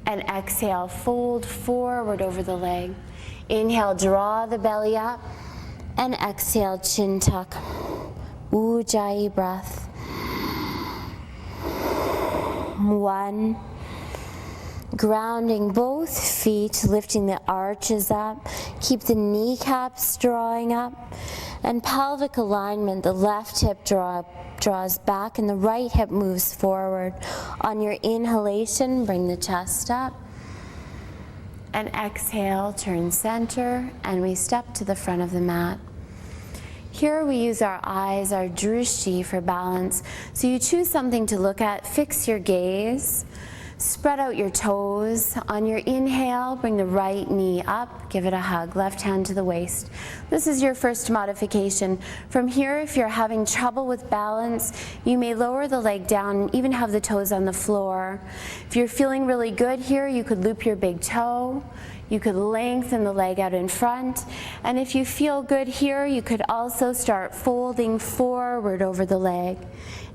And exhale, fold forward over the leg. Inhale, draw the belly up. And exhale, chin tuck. Ujjayi breath. 1. Grounding both feet, lifting the arches up. Keep the kneecaps drawing up. And pelvic alignment, the left hip draws back and the right hip moves forward. On your inhalation, bring the chest up. And exhale, turn center, and we step to the front of the mat. Here we use our eyes, our drishti, for balance. So you choose something to look at, fix your gaze, spread out your toes. On your inhale, bring the right knee up, give it a hug, left hand to the waist. This is your first modification. From here, if you're having trouble with balance, you may lower the leg down and even have the toes on the floor. If you're feeling really good here, you could loop your big toe. You could lengthen the leg out in front. And if you feel good here, you could also start folding forward over the leg.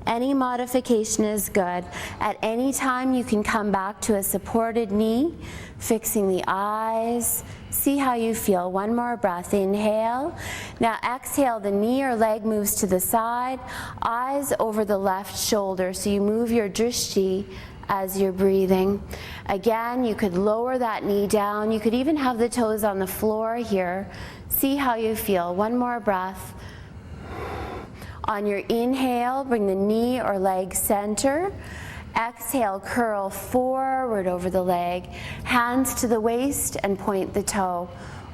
Any modification is good. At any time, you can come back to a supported knee, fixing the eyes. See how you feel. One more breath. Inhale. Now exhale, the knee or leg moves to the side, eyes over the left shoulder. So you move your drishti as you're breathing. Again, you could lower that knee down. You could even have the toes on the floor here. See how you feel. One more breath. On your inhale, bring the knee or leg center. Exhale, curl forward over the leg. Hands to the waist and point the toe.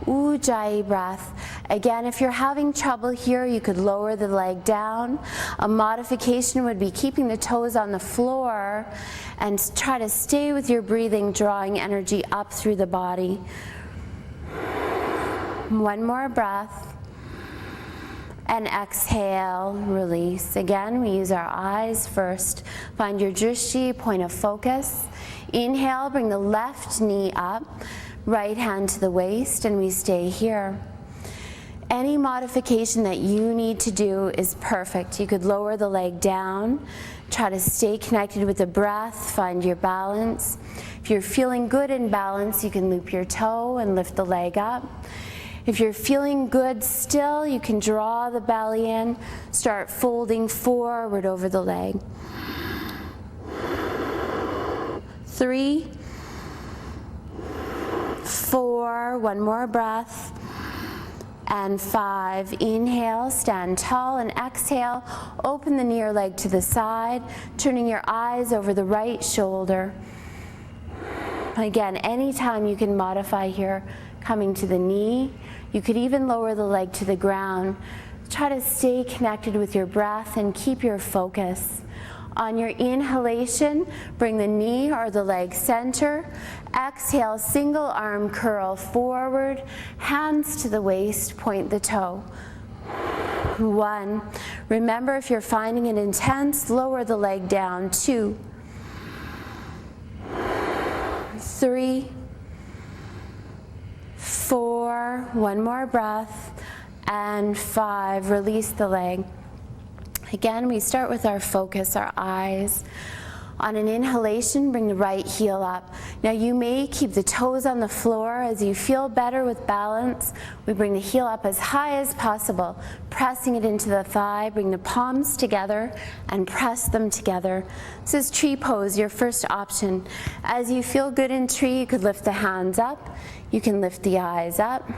Ujjayi breath. Again, if you're having trouble here, you could lower the leg down. A modification would be keeping the toes on the floor and try to stay with your breathing, drawing energy up through the body. One more breath. And exhale, release. Again, we use our eyes first. Find your drishti, point of focus. Inhale, bring the left knee up. Right hand to the waist, and we stay here. Any modification that you need to do is perfect. You could lower the leg down, try to stay connected with the breath, find your balance. If you're feeling good in balance, you can loop your toe and lift the leg up. If you're feeling good still, you can draw the belly in, start folding forward over the leg. 3, 4, one more breath, and 5. Inhale, stand tall, and exhale, open the knee or leg to the side, turning your eyes over the right shoulder. Again, anytime you can modify here, coming to the knee. You could even lower the leg to the ground. Try to stay connected with your breath and keep your focus. On your inhalation, bring the knee or the leg center. Exhale, single arm curl forward, hands to the waist, point the toe. 1. Remember, if you're finding it intense, lower the leg down. 2, 3, 4, one more breath, and 5. Release the leg. Again, we start with our focus, our eyes. On an inhalation, bring the right heel up. Now you may keep the toes on the floor. As you feel better with balance, we bring the heel up as high as possible, pressing it into the thigh. Bring the palms together and press them together. This is tree pose, your first option. As you feel good in tree, you could lift the hands up. You can lift the eyes up.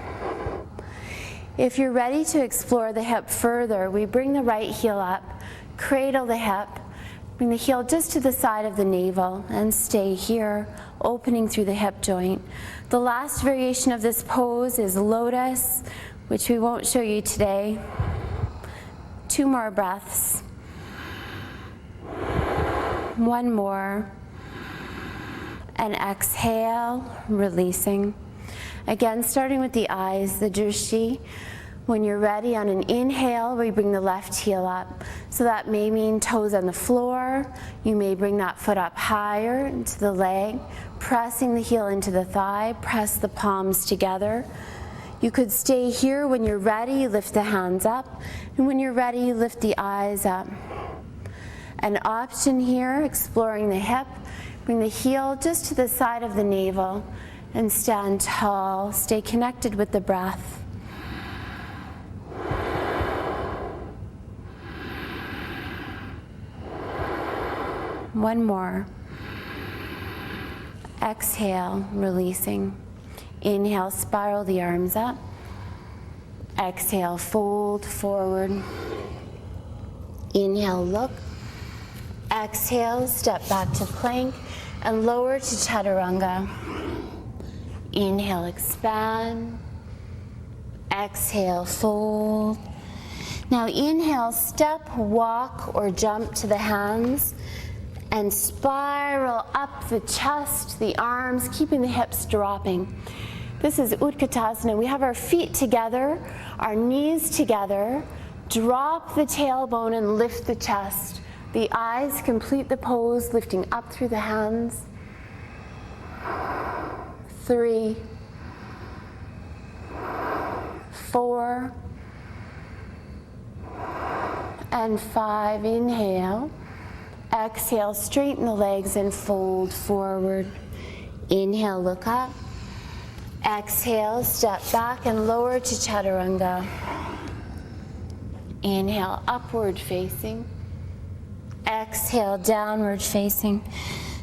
If you're ready to explore the hip further, we bring the right heel up, cradle the hip, bring the heel just to the side of the navel and stay here, opening through the hip joint. The last variation of this pose is lotus, which we won't show you today. 2 more breaths. 1 more. And exhale, releasing. Again, starting with the eyes, the drishti. When you're ready, on an inhale, we bring the left heel up. So that may mean toes on the floor. You may bring that foot up higher into the leg, pressing the heel into the thigh, press the palms together. You could stay here. When you're ready, lift the hands up. And when you're ready, lift the eyes up. An option here, exploring the hip. Bring the heel just to the side of the navel and stand tall. Stay connected with the breath. One more. Exhale, releasing. Inhale, spiral the arms up. Exhale, fold forward. Inhale, look. Exhale, step back to plank and lower to chaturanga. Inhale, expand. Exhale, fold. Now inhale, step, walk, or jump to the hands and spiral up the chest, the arms, keeping the hips dropping. This is Utkatasana. We have our feet together, our knees together. Drop the tailbone and lift the chest. The eyes complete the pose, lifting up through the hands. 3, 4, and 5. Inhale. Exhale, straighten the legs and fold forward. Inhale, look up. Exhale, step back and lower to chaturanga. Inhale, upward facing. Exhale, downward facing.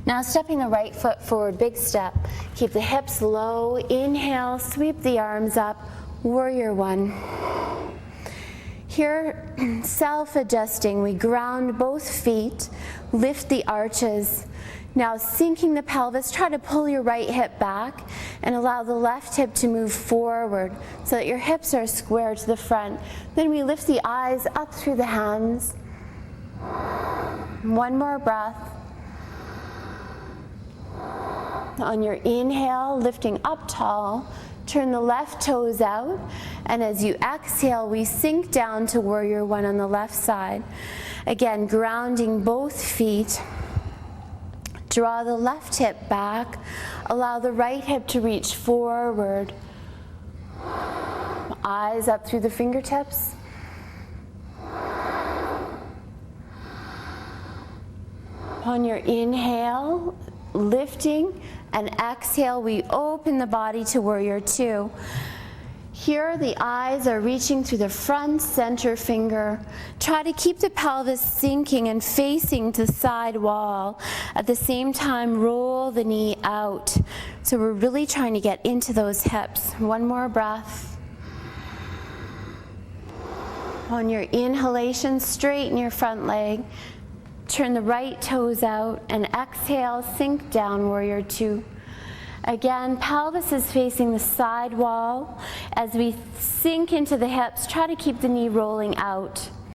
Now stepping the right foot forward, big step. Keep the hips low. Inhale, sweep the arms up. Warrior one. Here, self-adjusting, we ground both feet, lift the arches. Now sinking the pelvis, try to pull your right hip back and allow the left hip to move forward so that your hips are square to the front. Then we lift the eyes up through the hands. One more breath. On your inhale, lifting up tall, turn the left toes out, and as you exhale, we sink down to warrior one on the left side. Again, grounding both feet. Draw the left hip back, allow the right hip to reach forward. Eyes up through the fingertips. On your inhale, lifting, and exhale, we open the body to warrior two. Here, the eyes are reaching through the front center finger. Try to keep the pelvis sinking and facing the side wall. At the same time, roll the knee out. So we're really trying to get into those hips. One more breath. On your inhalation, straighten your front leg. Turn the right toes out and exhale, sink down, warrior two. Again, pelvis is facing the side wall. As we sink into the hips, try to keep the knee rolling out.